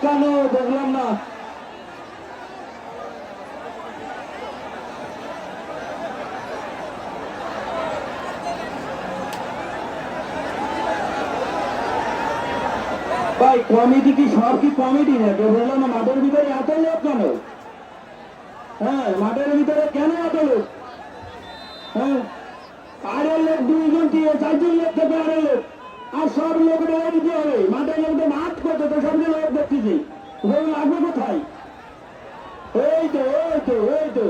কেন দেখলাম না? ভাই কমিটি কি সব কি কমিটি নাকি বললাম না? মাঠের ভিতরে এত লোক কেন? হ্যাঁ, মাঠের ভিতরে কেন এত লোক? হ্যাঁ, আরের লোক 2 জন 4 জন লোক থেকে আরের লোক, আর সব লোক রেখে দিতে হবে। মাঠের লোক তো মাঠ করতে তো সব লোক দেখতেছি, লাগবে কোথায়? এই তো এই তো এই তো